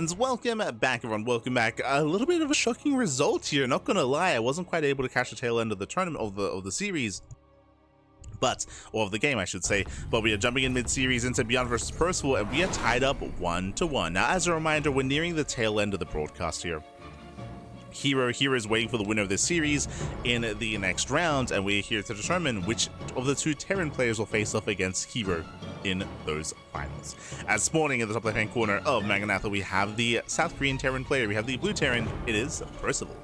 And welcome back, everyone. Welcome back. A little bit of a shocking result here. Not gonna lie, I wasn't quite able to catch the tail end of the tournament of the series, or of the game, I should say. But we are jumping in mid-series into ByuN versus Percival, and we are tied up 1-1. Now, as a reminder, we're nearing the tail end of the broadcast here. Hero here is waiting for the winner of this series in the next round, and we're here to determine which of the two Terran players will face off against Hero in those finals. As spawning in the top left-hand corner of Maganatha, we have the South Korean Terran player. We have the blue Terran. It is Percival.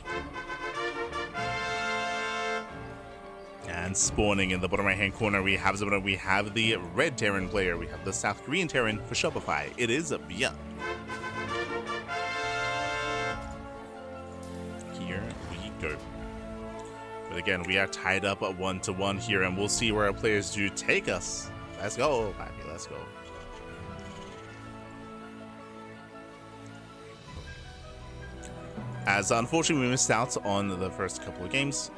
And spawning in the bottom right-hand corner, we have the red Terran player. We have the South Korean Terran for Shopify. It is ByuN. Here we go. But again, we are tied up at 1-1 here, and we'll see where our players do take us. Let's go, baby, let's go. As unfortunately we missed out on the first couple of games.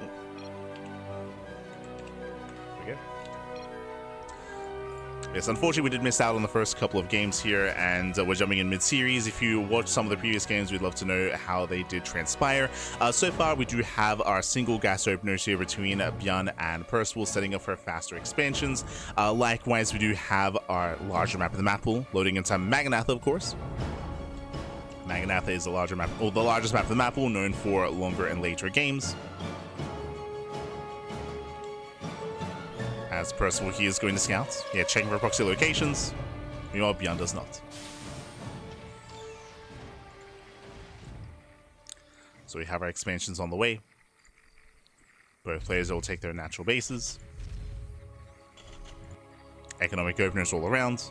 Yes, unfortunately, we did miss out on the first couple of games here, and we're jumping in mid-series. If you watched some of the previous games, we'd love to know how they did transpire. So far, we do have our single gas openers here between ByuN and Percival, setting up for faster expansions. Likewise, we do have our larger map of the map pool, loading into Maganatha, of course. Maganatha is the larger map, or the largest map of the map pool, known for longer and later games. As Percival, he is going to scout. Yeah, checking for proxy locations. Meanwhile, ByuN does not. So we have our expansions on the way. Both players will take their natural bases. Economic openers all around.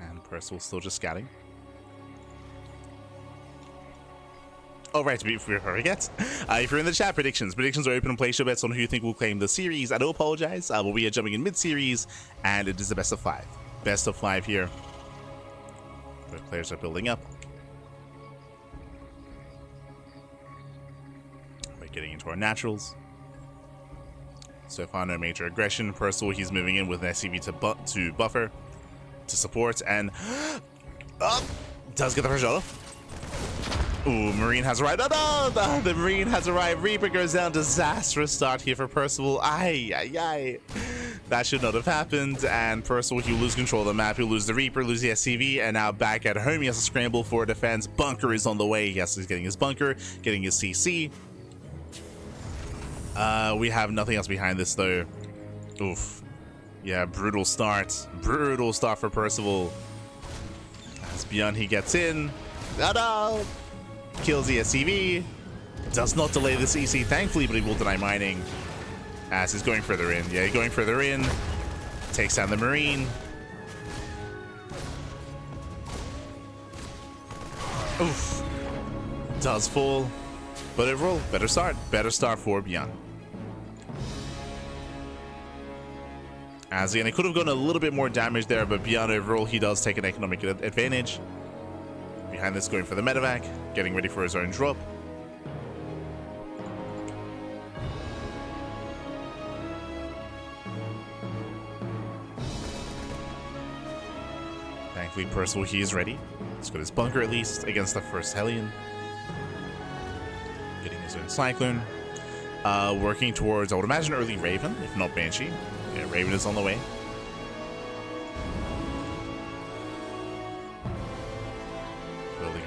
And Percival still just scouting. Oh, right, before I forget, if you're in the chat, predictions are open and place your bets on who you think will claim the series. I do apologize, but we are jumping in mid-series, and it is a best of 5. Best of 5 here. Both players are building up. We're getting into our naturals. So far, no major aggression. Percival, he's moving in with an SCV to buffer, to support, and does get the first shot off. Ooh, Marine has arrived. Oh no! The Marine has arrived. Reaper goes down. Disastrous start here for Percival. Ay, ay, ay. That should not have happened. And Percival, he'll lose control of the map. He'll lose the Reaper, lose the SCV, and now back at home, he has to scramble for a defense. Bunker is on the way. Yes, he's getting his bunker, getting his CC. We have nothing else behind this, though. Oof. Yeah, brutal start. Brutal start for Percival. As ByuN, he gets in. Oh no! Kills the SCV, does not delay the CC, thankfully, but he will deny mining as he's going further in. Yeah, going further in, takes down the Marine. Oof, does fall, but overall, better start for ByuN. As again, it could have gone a little bit more damage there, but ByuN overall, he does take an economic advantage. Behind this, going for the medevac, getting ready for his own drop. Thankfully, Percival, he is ready. He's got his bunker at least against the first Hellion. Getting his own Cyclone. Working towards, I would imagine, early Raven, if not Banshee. Yeah, Raven is on the way.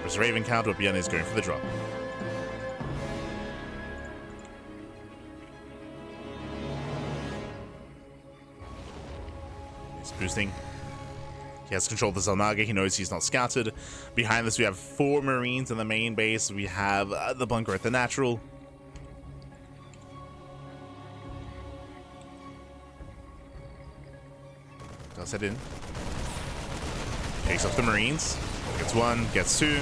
There's Raven count, but ByuN is going for the drop. He's boosting. He has control of the Zalnaga. He knows he's not scouted. Behind this, we have 4 Marines in the main base. We have the bunker at the natural. Does head in. Takes off the Marines. Gets 1, gets 2.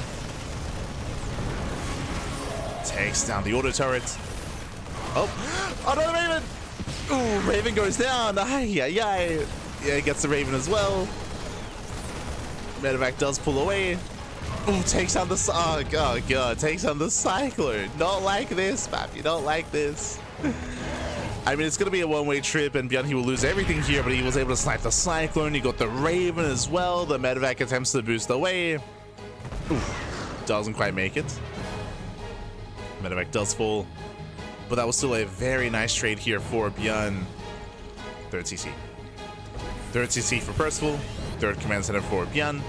Takes down the auto turret. Oh no, Raven! Ooh, Raven goes down. Ay, ay, ay. Yeah, gets the Raven as well. Medevac does pull away. Ooh, takes down the... Oh, God. Takes down the Cyclone. Not like this, Pappy. Not like this. I mean, it's going to be a one-way trip, and ByuN, he will lose everything here, but he was able to snipe the Cyclone. He got the Raven as well. The Medevac attempts to boost away. Oof, doesn't quite make it. Medevac does fall, but that was still a very nice trade here for ByuN. Third CC. Third CC for Percival. Third command center for ByuN.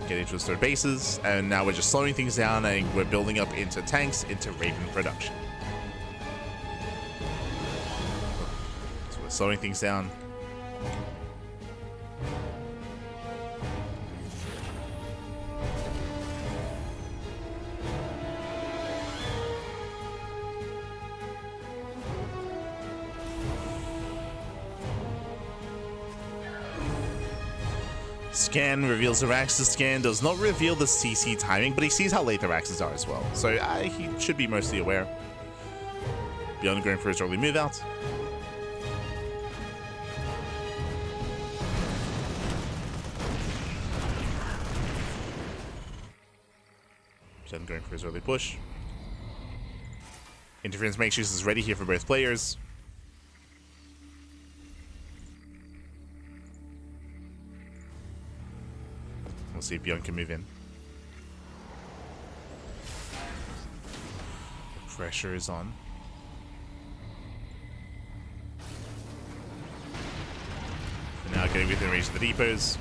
Getting to his third bases, and now we're just slowing things down, and we're building up into tanks, into Raven production. So we're slowing things down. Scan reveals the Rax's scan, does not reveal the CC timing, but he sees how late the Raxes are as well. So he should be mostly aware. ByuN going for his early move out. ByuN going for his early push. Interference Matrix is ready here for both players. We'll see if ByuN can move in. The pressure is on. And now getting within range of the depots.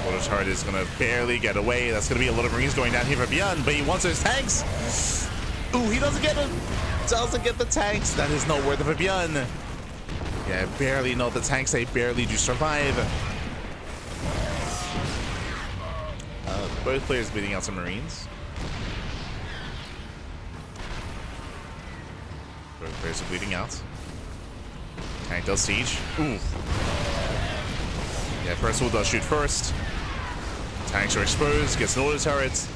Auto turret is going to barely get away. That's going to be a lot of Marines going down here for ByuN, but he wants those tanks. Ooh, he doesn't get them. Doesn't get the tanks. That is not worth it for ByuN. Yeah, barely know the tanks. They barely do survive. Both players beating out some Marines. Both players are bleeding out. Tank does siege. Ooh. Yeah, Percival does shoot first. Tanks are exposed. Gets an auto turret.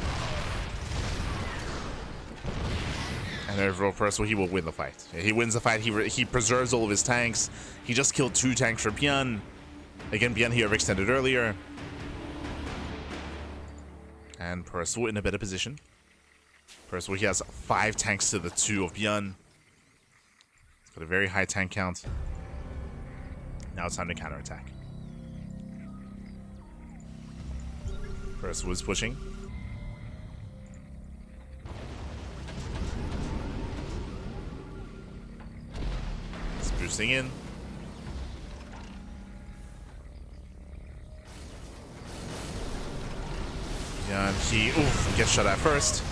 And overall, Percival, he will win the fight. Yeah, he wins the fight. He preserves all of his tanks. He just killed 2 tanks for ByuN. Again, ByuN he overextended earlier. And Percival in a better position. Percival, he has 5 tanks to the 2 of ByuN. He's got a very high tank count. Now it's time to counterattack. Percival is pushing. Boosting in. Yeah, and he gets shot at first.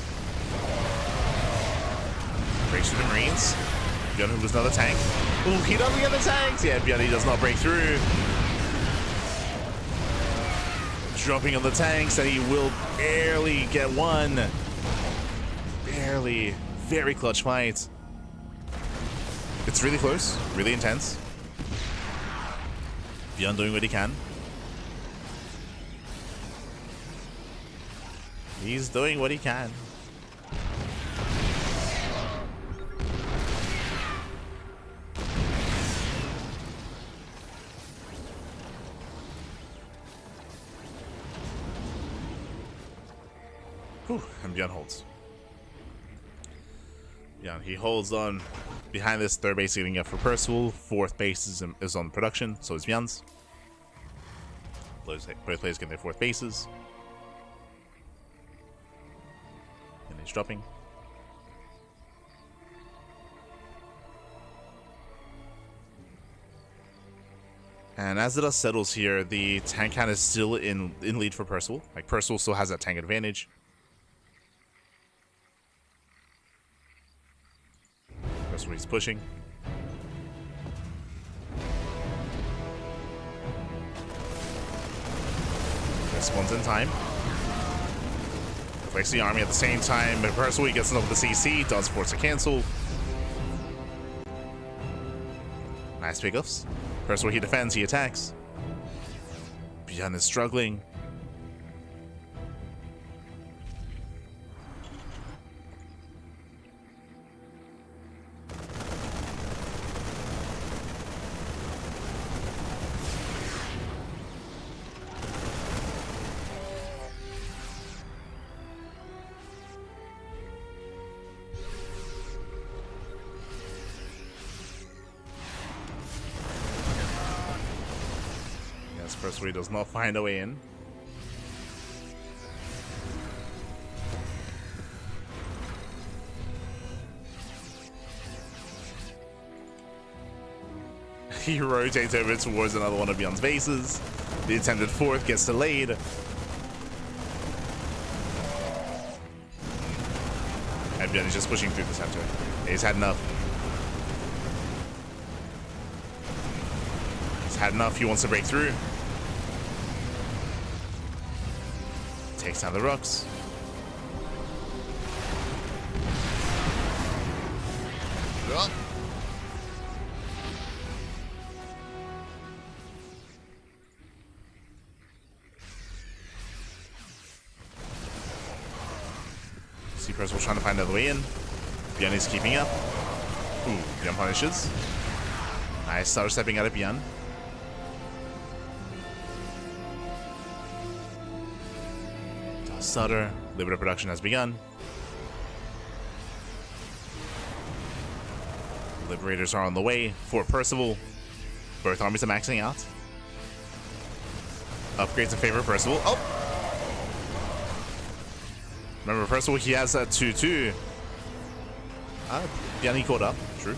Breaks through the Marines. ByuN who loses another tank. Ooh, he doesn't get the tanks! Yeah, ByuN he does not break through. Dropping on the tanks, and he will barely get one. Barely. Very clutch fight. It's really close, really intense. ByuN doing what he can. He's doing what he can. Whew, and ByuN holds. Yeah, he holds on behind this. Third base getting up for Percival. Fourth base is on production, so is ByuN's. Both players get their 4th bases. And he's dropping. And as the dust settles here, the tank count is still in lead for Percival. Like, Percival still has that tank advantage. That's where he's pushing. Responds in time. Flex the army at the same time, but Percival gets enough of the CC, does force a cancel. Nice pickups. Percival, he defends, he attacks. ByuN is struggling. Percival does not find a way in. He rotates over towards another one of ByuN's bases. The attempted fourth gets delayed. And ByuN is just pushing through the center. He's had enough. He's had enough. He wants to break through. Takes down the rocks. Oh. See Percival trying to find another way in. ByuN is keeping up. Ooh, ByuN punishes. Nice starter stepping out of ByuN. Stutter. Liberty production has begun. Liberators are on the way for Percival. Both armies are maxing out. Upgrades in favor of Percival. Oh! Remember, Percival, he has a 2-2. ByuN, he caught up. True.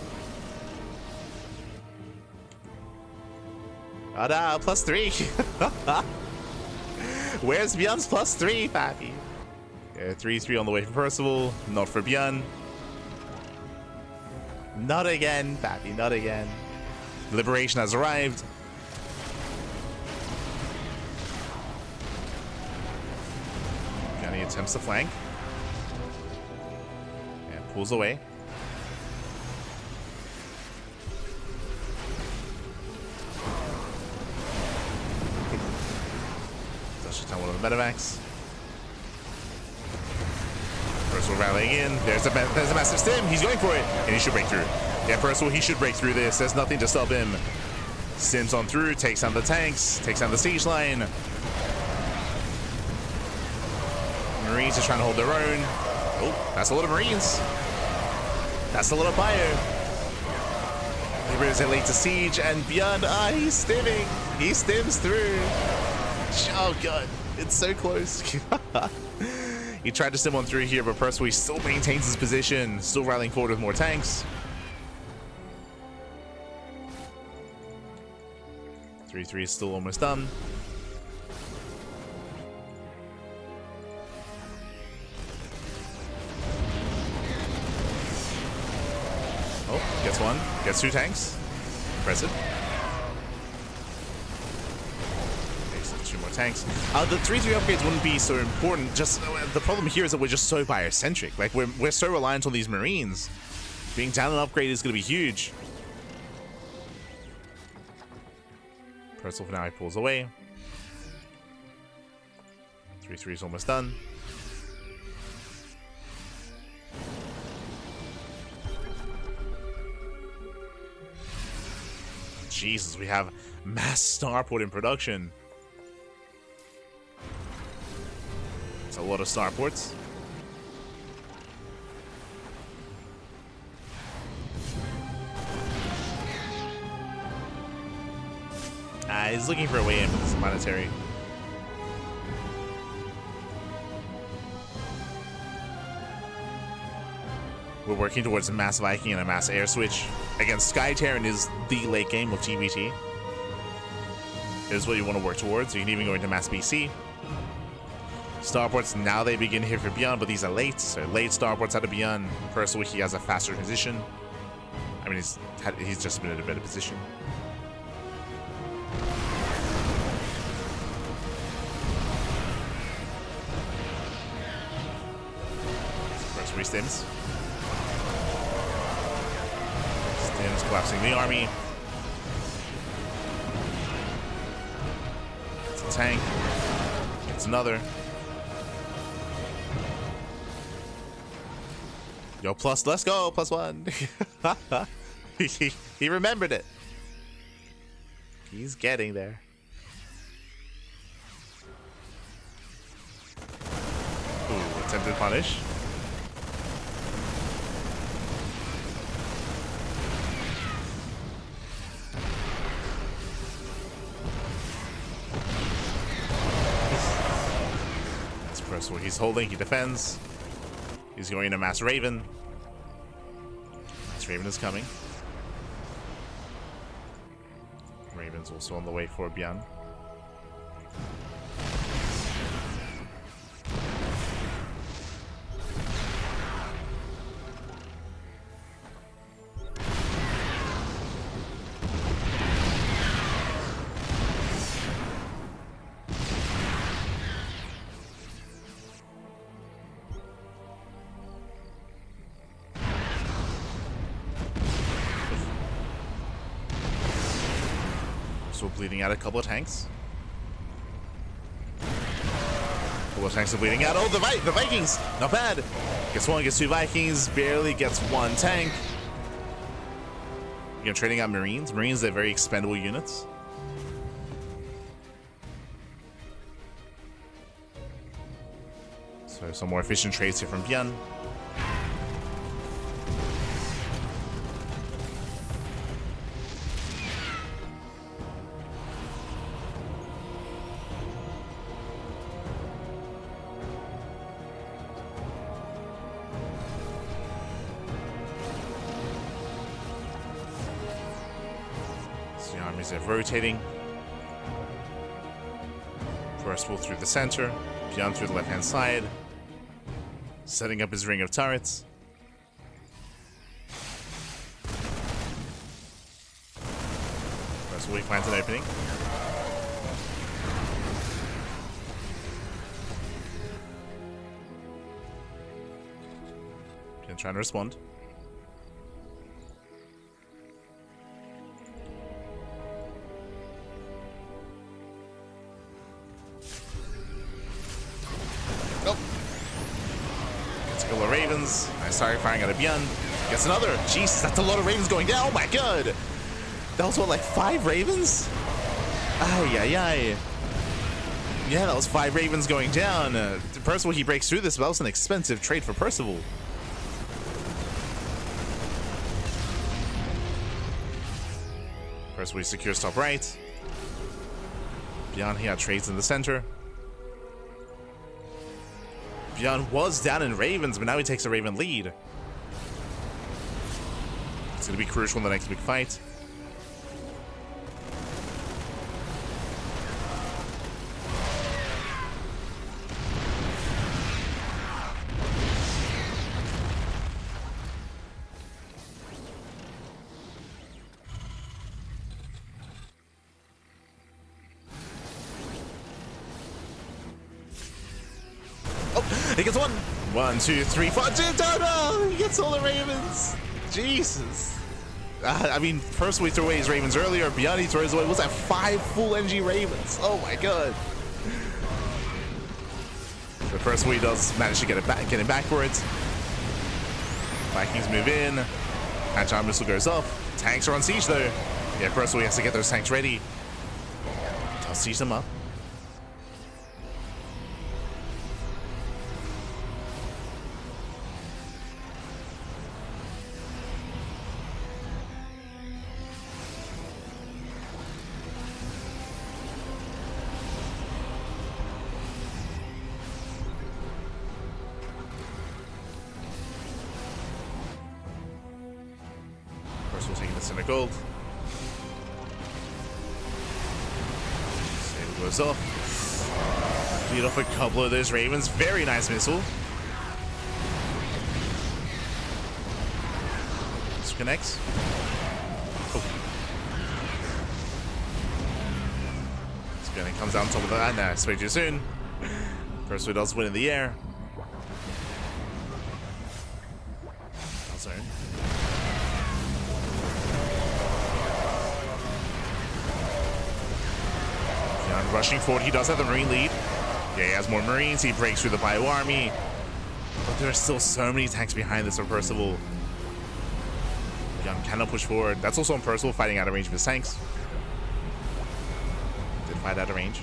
+3. Where's ByuN's +3, Pappy? Yeah, 3-3 on the way for Percival. Not for ByuN. Not again, Pappy. Not again. Liberation has arrived. ByuN attempts to flank. And pulls away. Down one of the medevacs. Percival rallying in. There's a massive stim. He's going for it, and he should break through. Yeah, Percival, he should break through this. There's nothing to stop him. Stims on through, takes down the tanks, takes down the siege line. Marines are trying to hold their own. Oh, that's a lot of Marines. That's a lot of bio. Liberators are late to siege, and ByuN, he's stimming. He stims through. Oh god, it's so close. He tried to stim on through here, but Percival still maintains his position, still rallying forward with more tanks. 3-3 is still almost done. Oh, gets one, gets two tanks. Impressive. Two more tanks. The 3-3 upgrades wouldn't be so important. Just the problem here is that we're just so biocentric. Like we're so reliant on these Marines. Being down an upgrade is going to be huge. Percival now he pulls away. 3-3 is almost done. Jesus, we have mass starport in production. A lot of starports. He's looking for a way in with this monetary. We're working towards a mass Viking and a mass air switch. Against Sky Terran is the late game of TvT. It is what you want to work towards. You can even go into mass BC. Starports, now they begin here for ByuN, but these are late. So late starports out of ByuN. Percival, he has a faster transition. I mean, he's just been in a better position. Percival stims. Stims collapsing the army. It's a tank. It's another. Yo, plus, let's go, +1. He remembered it. He's getting there. Ooh, attempted punish. He's holding, he defends. He's going to Mass Raven. Mass Raven is coming. Raven's also on the way for ByuN. So bleeding out a couple of tanks. A couple of tanks are bleeding out. Oh, the Vikings! Not bad. Gets one, gets two Vikings, barely gets one tank. You know, trading out Marines. Marines are very expendable units. So some more efficient trades here from ByuN. The armies are rotating. Percival through the center, ByuN through the left-hand side, setting up his ring of turrets. Percival finds an opening. ByuN trying to respond. Nope. Gets a couple of Ravens. I started firing at a ByuN. Gets another. Jeez, that's a lot of Ravens going down. Oh my god. That was what, like 5 Ravens? Ay, ay, ay. Yeah, that was 5 Ravens going down. Percival, he breaks through this, but that was an expensive trade for Percival. Percival secures top right. ByuN here trades in the center. ByuN was down in Ravens, but now he takes a Raven lead. It's going to be crucial in the next big fight. He gets one. 1, 2, 3, 4. No! He gets all the Ravens. Jesus. I mean, Percival threw away his Ravens earlier. ByuN, he throws away. Was that 5 full NG Ravens? Oh my god. But Percival, he does manage to get it backwards. Vikings move in. Anti missile goes off. Tanks are on siege though. Yeah, Percival has to get those tanks ready. I'll siege them up. We're taking this in a gold. Save goes off. Beat off a couple of those Ravens. Very nice missile. This connects. Oh. Spinning comes out on top of that. Nah, it's way too soon. Percival does win in the air. Zone. Rushing forward, he does have the Marine lead. Yeah, he has more Marines. He breaks through the ByuN army. But there are still so many tanks behind this for Percival. ByuN cannot push forward. That's also on Percival fighting out of range of his tanks. Did fight out of range.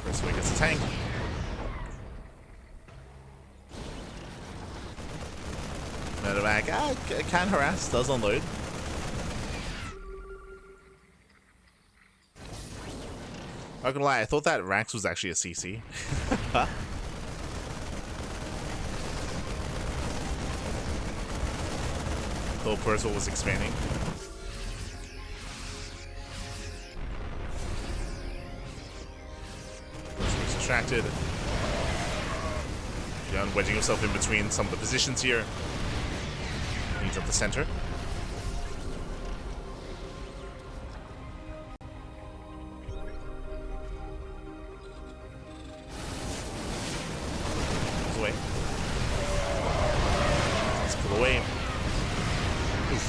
Percival gets a tank. Medevac can harass, does unload. Not gonna lie, I thought that Rax was actually a CC. Thought Percival was expanding. Percival's distracted. ByuN wedging himself in between some of the positions here. He's up the center. Away. Let's pull away. Oof.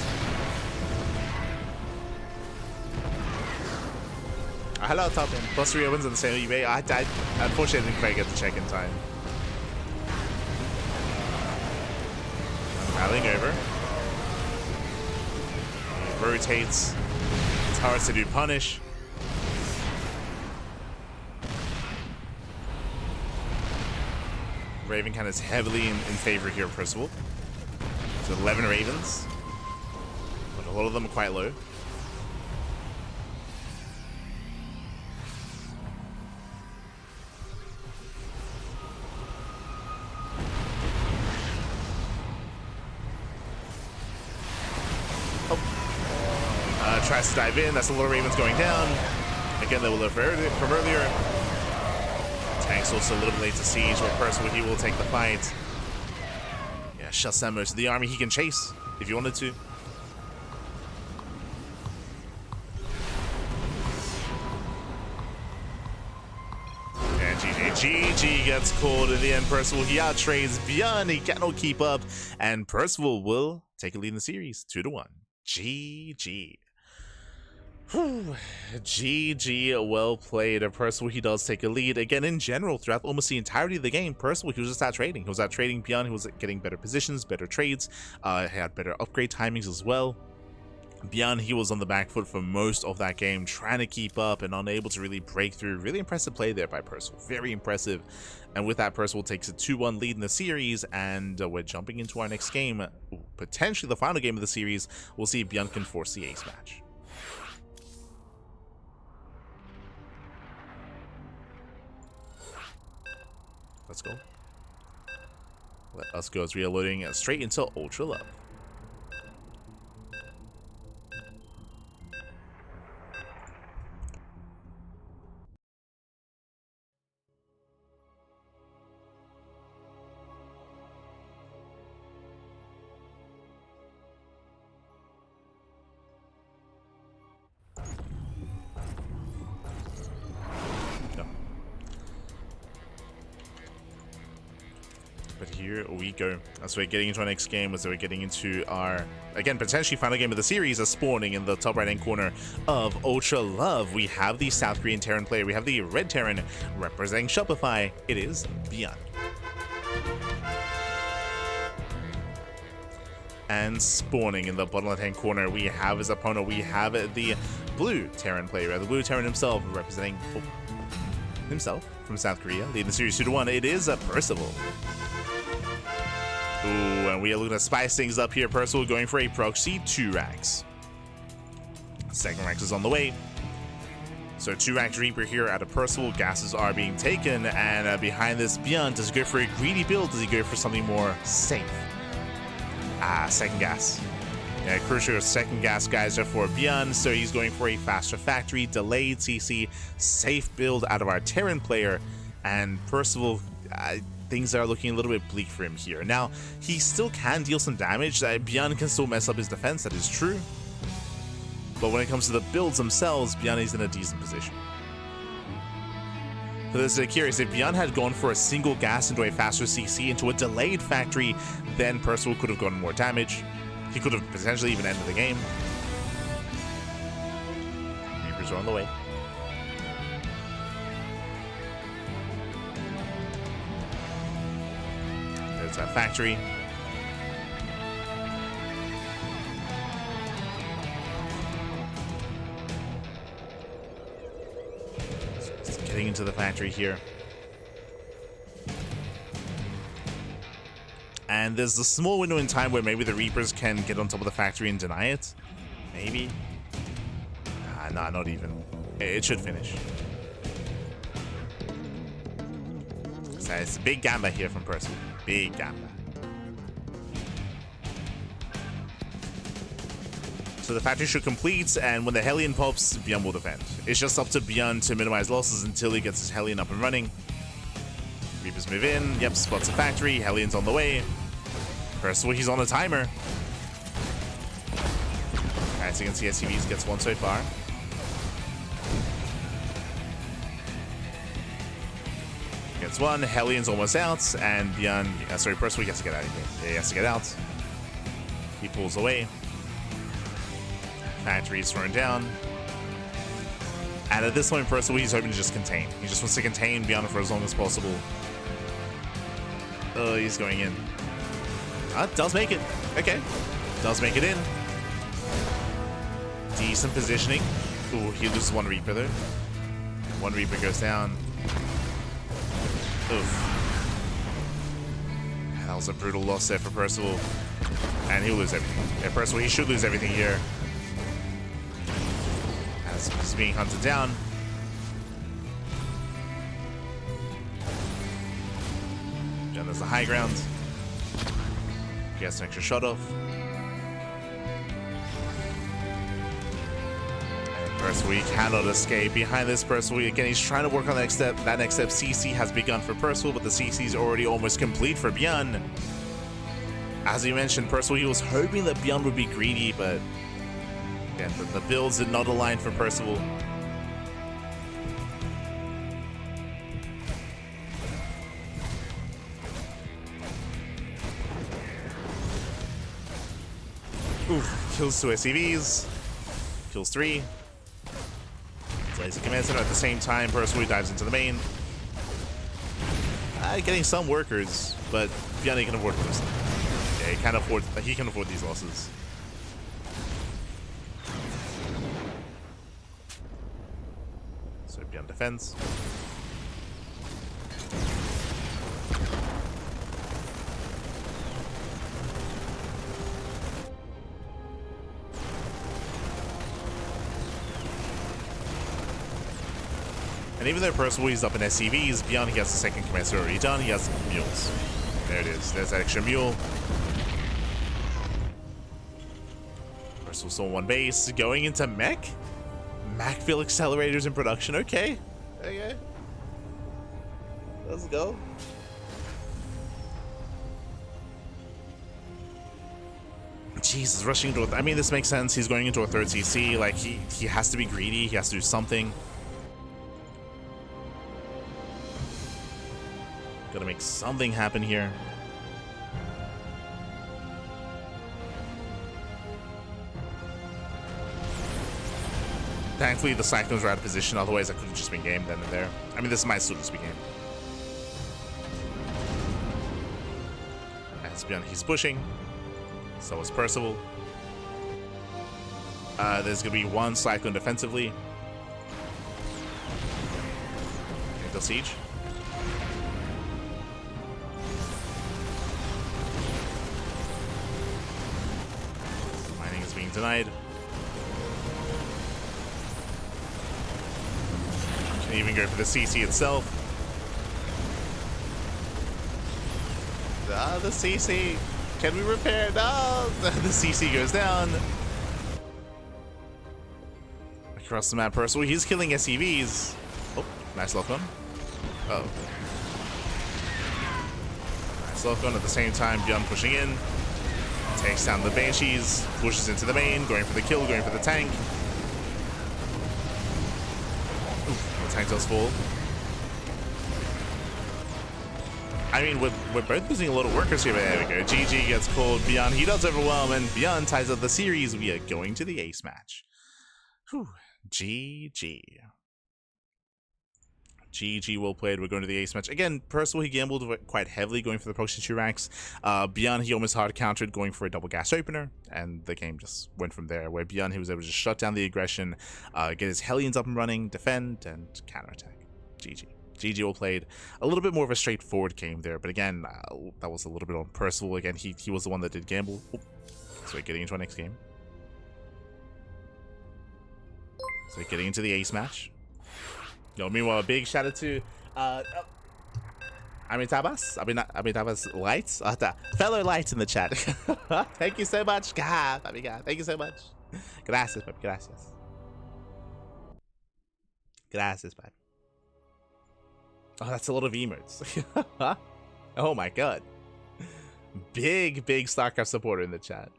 Hello, top end. Plus 3 wins on the same eBay. I unfortunately didn't quite get the check in time. I'm rallying over. He rotates. It's hard to do punish. Raven kind of is heavily in favor here of Percival. So 11 Ravens, but a lot of them are quite low. Tries to dive in. That's a lot of Ravens going down. Again, they will live from earlier. Tank's also a little bit late to siege, but Percival, he will take the fight. Yeah, shuts down most of the army. He can chase if you wanted to. And GG gets called in the end. Percival, he outtrades ByuN. He cannot keep up, and Percival will take a lead in the series, 2-1. GG. Whew. GG, well played. Percival, he does take a lead. Again, in general, throughout almost the entirety of the game, Percival, he was just out trading. He was out trading ByuN. He was getting better positions, better trades. He had better upgrade timings as well. ByuN, he was on the back foot for most of that game, trying to keep up and unable to really break through. Really impressive play there by Percival. Very impressive. And with that, Percival takes a 2-1 lead in the series, and we're jumping into our next game. Potentially the final game of the series. We'll see if ByuN can force the ace match. Let's go. Let us go as we are loading straight into Ultra Love. But here we go. As we're getting into our next game, as we're getting into our, again, potentially final game of the series, as spawning in the top right-hand corner of Ultra Love. We have the South Korean Terran player. We have the Red Terran representing Shopify. It is ByuN. And spawning in the bottom left-hand corner, we have his opponent. We have the Blue Terran player, the Blue Terran himself, representing himself from South Korea, leading the series 2-1. It is Percival. Ooh, and we are looking to spice things up here. Percival going for a proxy 2 racks. Second racks is on the way. So 2 rack Reaper here out of Percival. Gases are being taken, and behind this, ByuN, does he go for a greedy build? Does he go for something more safe? Second gas. Yeah, crucial second gas geyser for ByuN, so he's going for a faster factory, delayed CC, safe build out of our Terran player, and Percival, things are looking a little bit bleak for him here. Now, he still can deal some damage. ByuN can still mess up his defense, that is true. But when it comes to the builds themselves, ByuN is in a decent position. For those curious, if ByuN had gone for a single gas into a faster CC into a delayed factory, then Percival could have gotten more damage. He could have potentially even ended the game. Reapers are on the way. There's that factory. Just getting into the factory here. And there's a small window in time where maybe the Reapers can get on top of the factory and deny it. Maybe. Nah, not even. It should finish. So it's a big gamba here from Percival. Big gamba. So the factory should complete, and when the Hellion pops, ByuN will defend. It's just up to ByuN to minimize losses until he gets his Hellion up and running. Reapers move in. Yep, spots the factory. Hellion's on the way. Percival, he's on a timer. As you can see, SCVs gets one so far. Gets one. Hellion's almost out, and ByuN, Percival gets to get out of here. Yeah, he has to get out. He pulls away. Factory is thrown down. And at this point, Percival, he's hoping to just contain. He just wants to contain ByuN for as long as possible. Oh, he's going in. Does make it. Okay. Does make it in. Decent positioning. Ooh, he loses one Reaper there. One Reaper goes down. Oof. That was a brutal loss there for Percival. And he'll lose everything. Yeah, Percival, he should lose everything here. As he's being hunted down. Jen has the high ground. Gets an extra shot off. And Percival, he cannot escape. Behind this, Percival, again, he's trying to work on the next step. That next step, CC, has begun for Percival, but the CC is already almost complete for ByuN. As you mentioned, Percival, he was hoping that ByuN would be greedy, but again, the builds did not align for Percival. Oof, kills 2 SCVs. Kills 3. Laser Command Center at the same time. Percival dives into the main. Getting some workers, but ByuN can afford this. Yeah, he can afford these losses. So ByuN defends. And even though Percival is up in SCVs, ByuN, he has the second command center already done. He has mules. There it is. There's that extra mule. Percival still one base. Going into mech? Macville accelerators in production. Okay. Okay. Let's go. Jesus, rushing into I mean, this makes sense. He's going into a third CC. Like, he has to be greedy. He has to do something. Gotta make something happen here. Thankfully, the Cyclones were out of position. Otherwise, I could have just been game then and there. I mean, this might still just be game. As ByuN, he's pushing. So is Percival. There's gonna be one Cyclone defensively. They'll siege. Being denied. Can even go for the CC itself. The CC. Can we repair? No. The CC goes down. Across the map, Percival. He's killing SCVs. Oh, nice lock on. Oh. Nice lock on at the same time. ByuN pushing in. Takes down the Banshees, pushes into the main, going for the kill, going for the tank. Oof, the tank does fall. I mean, we're both losing a lot of workers here, but there we go. GG gets called. ByuN, he does overwhelm, and ByuN ties up the series. We are going to the ace match. Whew. GG. GG, well played. We're going to the ace match. Again, Percival, he gambled quite heavily going for the proxy 2 ranks. ByuN, he almost hard countered going for a double gas opener, and the game just went from there, where ByuN, he was able to just shut down the aggression, get his Hellions up and running, defend, and counterattack. GG. GG well played. A little bit more of a straightforward game there, but again, that was a little bit on Percival. Again, he was the one that did gamble. Oh. So we're getting into our next game. So getting into the ace match. Meanwhile, a big shout out to Amitabas Lights, fellow Lights in the chat. Thank you so much, God. Thank you so much. Gracias, papi. Gracias. Gracias, papi. Oh, that's a lot of emotes. Oh my God. Big StarCraft supporter in the chat.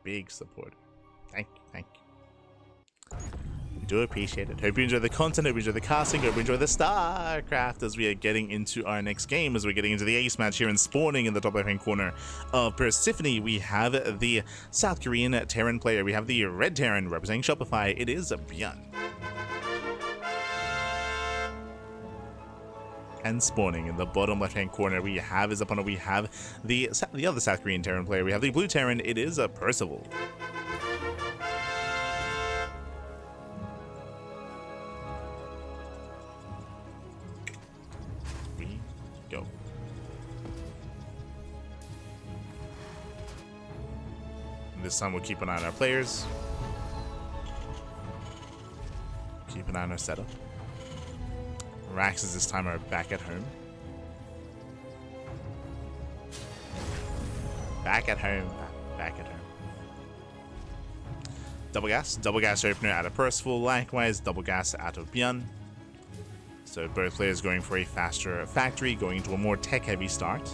Big supporter. Thank you. We do appreciate it. Hope you enjoy the content, hope you enjoy the casting, hope you enjoy the StarCraft as we are getting into our next game, as we're getting into the ace match here and spawning in the top left-hand corner of Persephone. We have the South Korean Terran player. We have the Red Terran representing Shopify. It is ByuN. And spawning in the bottom left-hand corner, we have his opponent. We have the other South Korean Terran player. We have the Blue Terran. It is Percival. We go. And this time we'll keep an eye on our players. Keep an eye on our setup. Raxes this time are back at home. Back at home. Double gas opener out of Percival, likewise double gas out of ByuN. So both players going for a faster factory, going into a more tech-heavy start.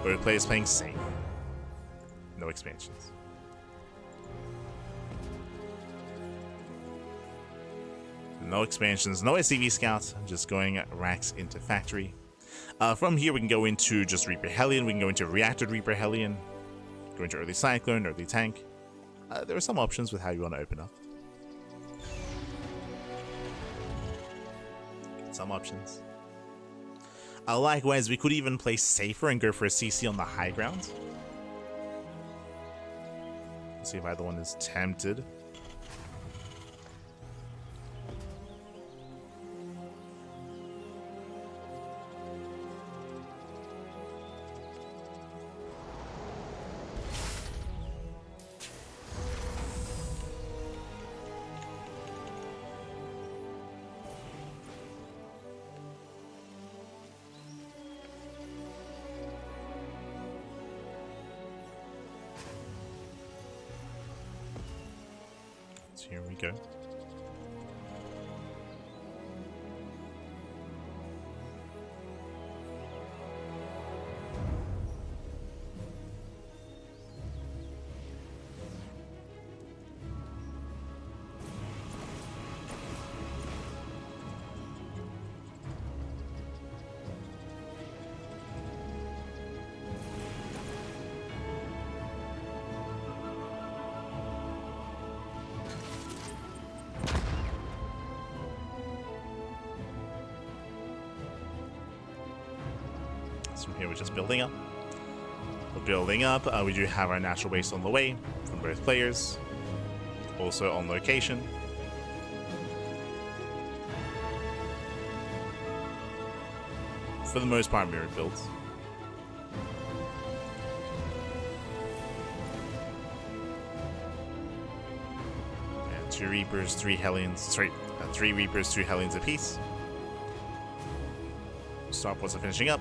Both players playing safe. No expansions. No expansions, no SCV scouts, just going Rax into factory. From here we can go into just Reaper Hellion, we can go into Reactor Reaper Hellion, go into early Cyclone, early Tank. There are some options with how you want to open up. Some options. Likewise, we could even play safer and go for a CC on the high ground. Let's see if either one is tempted. Here we go. From here we're just building up. We're building up. We do have our natural base on the way from both players. Also on location. For the most part, mirrored builds. And 2 Reapers, 3 Hellions. Sorry, 3 Reapers, 2 Hellions apiece. Starports are finishing up.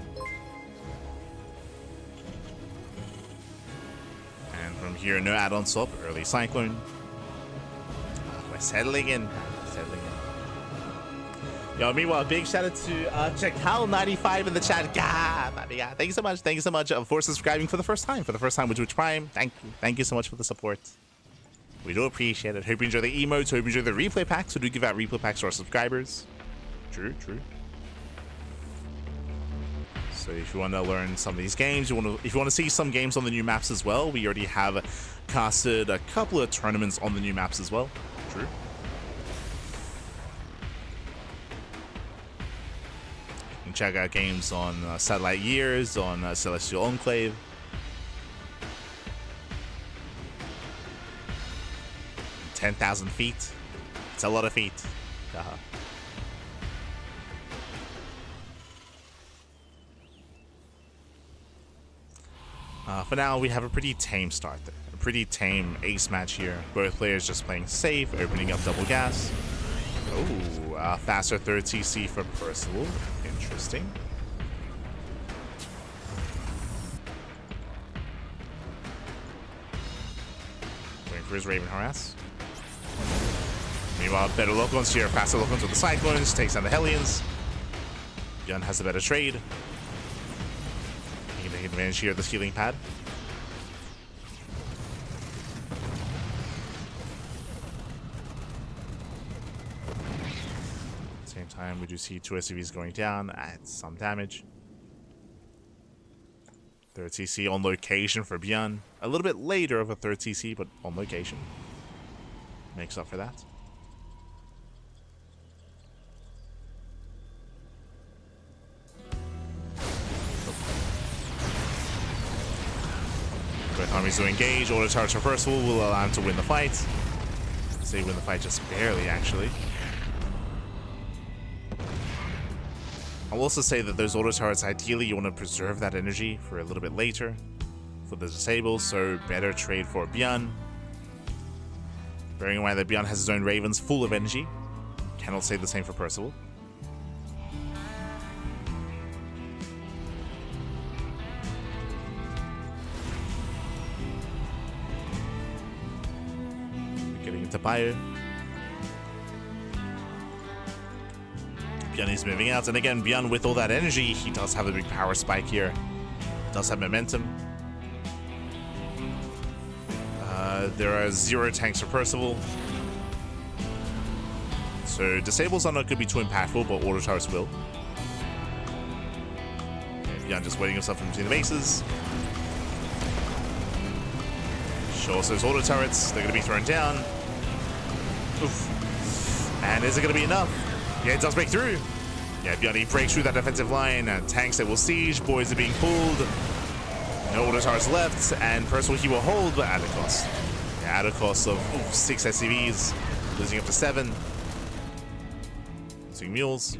Here, no add-on swap, early Cyclone. We're settling in. Yo, meanwhile, big shout out to Jackal95 in the chat. God, thank you so much. Thank you so much for subscribing for the first time with Twitch Prime. Thank you so much for the support. We do appreciate it. Hope you enjoy the emotes. Hope you enjoy the replay packs. We do give out replay packs to our subscribers. True. So if you want to learn some of these games, if you want to see some games on the new maps as well, we already have casted a couple of tournaments on the new maps as well. True. You can check out games on Satellite Years, on Celestial Enclave. – 10,000 feet. It's a lot of feet. For now, we have a pretty tame start there. A pretty tame ace match here. Both players just playing safe, opening up double gas. Oh, faster third TC for Percival. Interesting. Waiting for his Raven harass. Meanwhile, better lock-ons here. Faster lock-ons with the Cyclones. Takes down the Hellions. ByuN has a better trade. He can take advantage here of this healing pad. Same time, we do see 2 SCVs going down at some damage. Third TC on location for ByuN. A little bit later of a third TC, but on location. Makes up for that. Both armies to engage. Auto turrets for Percival will allow him to win the fight. Say win the fight just barely, actually. I'll also say that those auto turrets, ideally you want to preserve that energy for a little bit later for the disables, so better trade for ByuN. Bearing in mind that ByuN has his own Ravens full of energy. Cannot say the same for Percival. Getting into ByuN. ByuN is moving out, and again, ByuN with all that energy, he does have a big power spike here. Does have momentum. There are 0 tanks for Percival. So disables are not going to be too impactful, but auto turrets will. Okay, ByuN just waiting himself in between the bases. Sure, so those auto turrets, they're going to be thrown down. Oof. And is it going to be enough? Yeah, it does break through. Yeah, ByuN breaks through that defensive line. Tanks that will siege. Boys are being pulled. No auto turrets left. And Percival, he will hold, but at a cost. Yeah, at a cost of 6 SCVs. Losing up to 7. Losing mules.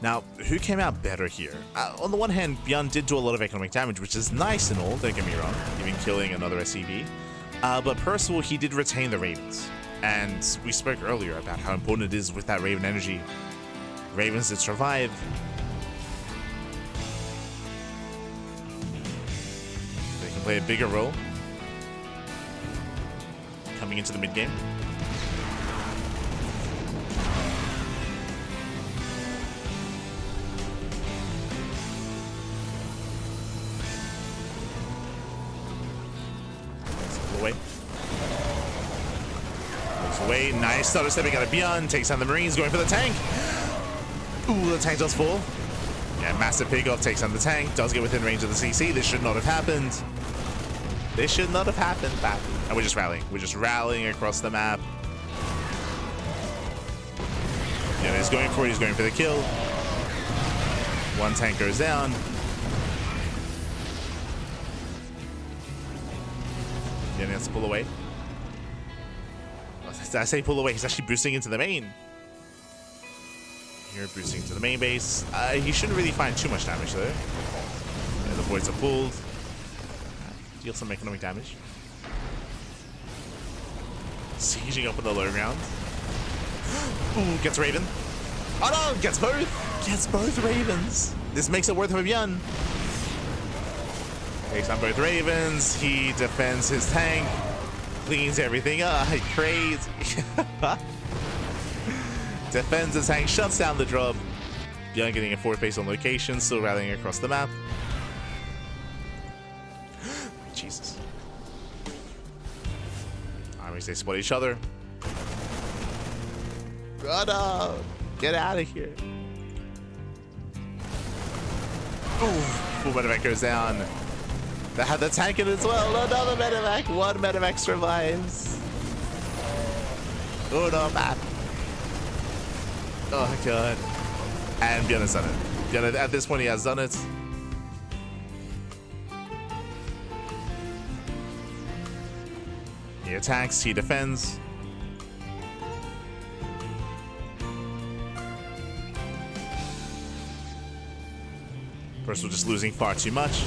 Now, who came out better here? On the one hand, ByuN did do a lot of economic damage, which is nice and all, don't get me wrong. Even killing another SCV. But Percival, he did retain the Ravens. And we spoke earlier about how important it is with that Raven energy. Ravens that survive. They can play a bigger role. Coming into the mid-game. Away. Away. Nice stutter stepping out of ByuN. Takes down the Marines, going for the tank. Ooh, the tank does fall. Yeah, massive pig-off takes down the tank. Does get within range of the CC. This should not have happened. This should not have happened. Bad. And we're just rallying. We're just rallying across the map. Yeah, he's going for it. He's going for the kill. One tank goes down. Yeah, he has to pull away. Did I say pull away? He's actually boosting into the main. Here, boosting to the main base. He shouldn't really find too much damage though. Yeah, the boys are pulled. Deal some economic damage. Sieging up in the low ground. Ooh, gets Raven. Oh no, gets both. Gets both Ravens. This makes it worth it for ByuN. Takes on both Ravens. He defends his tank. Cleans everything up. Crazy. Defends the tank. Shuts down the drop. ByuN getting a 4th base on location. Still rallying across the map. Jesus. Armies, they spot each other. Run up. Get out of here. Ooh. Full medevac goes down. They had the tank in as well. Another medevac. One medevac survives. Oh no, man. Oh god. And ByuN has done it. ByuN, at this point, he has done it. He attacks, he defends. Percival just losing far too much.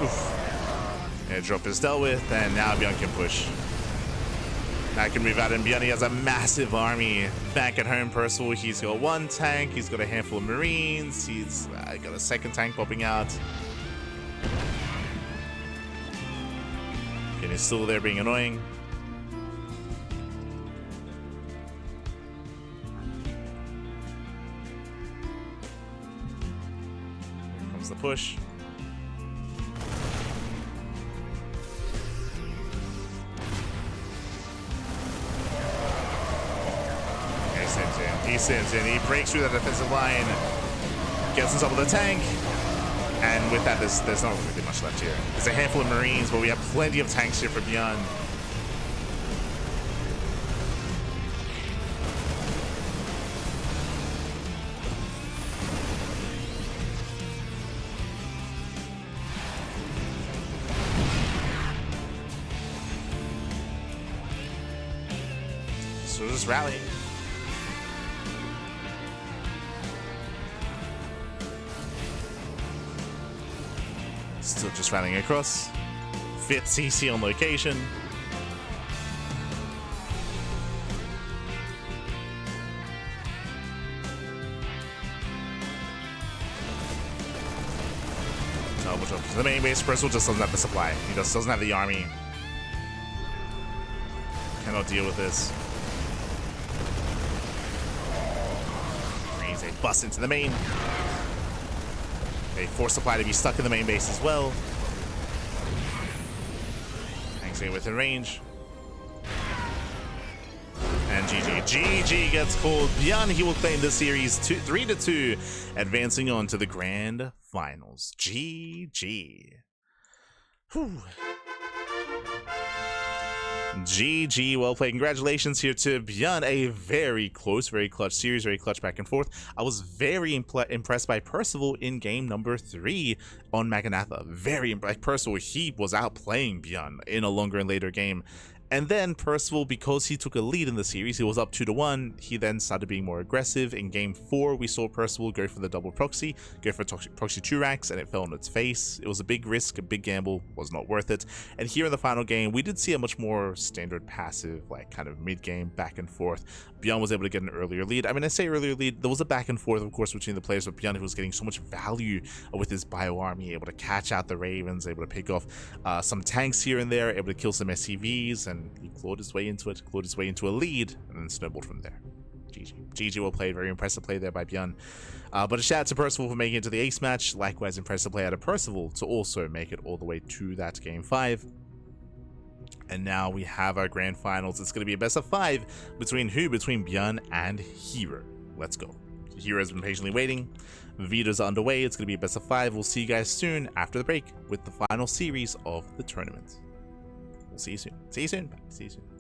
Oof. Airdrop is dealt with, and now ByuN can push. That can move out, and ByuN has a massive army back at home. Percival, he's got one tank, he's got a handful of Marines, he's got a second tank popping out. And he's still there being annoying. Here comes the push. He sends in, he breaks through the defensive line, gets on top of the tank, and with that, there's not really much left here. There's a handful of Marines, but we have plenty of tanks here for ByuN. So just rally. Still just rallying across. 5th CC on location. Double jump to the main base. Percival just doesn't have the supply. He just doesn't have the army. Cannot deal with this. Crazy bust into the main. A force supply to be stuck in the main base as well. Tanks in within range. And GG. GG gets called. ByuN, he will claim this series 3-2, advancing on to the grand finals. GG. Whew. GG, well played. Congratulations here to ByuN. A very close, very clutch series, very clutch back and forth. I was very impressed by Percival in game number 3 on Maganatha. Very impressed. Percival, he was outplaying ByuN in a longer and later game. And then Percival, because he took a lead in the series, he was up 2-1, he then started being more aggressive. In game 4, we saw Percival go for the double proxy, go for proxy 2 racks, and it fell on its face. It was a big risk, a big gamble, was not worth it. And here in the final game, we did see a much more standard passive, like kind of mid-game back and forth. ByuN was able to get an earlier lead. I mean, I say earlier lead, there was a back and forth, of course, between the players, but ByuN was getting so much value with his bio army, able to catch out the Ravens, able to pick off some tanks here and there, able to kill some SCVs, and he clawed his way into it, clawed his way into a lead, and then snowballed from there. GG. GG well played. Very impressive play there by ByuN. But a shout out to Percival for making it to the ace match. Likewise, impressive play out of Percival to also make it all the way to that game 5. And now we have our grand finals. It's going to be a best of 5 between who? Between ByuN and Hero. Let's go. Hero has been patiently waiting. Veto's underway. It's going to be a best of 5. We'll see you guys soon after the break with the final series of the tournament. We'll see you soon. See you soon. See you soon.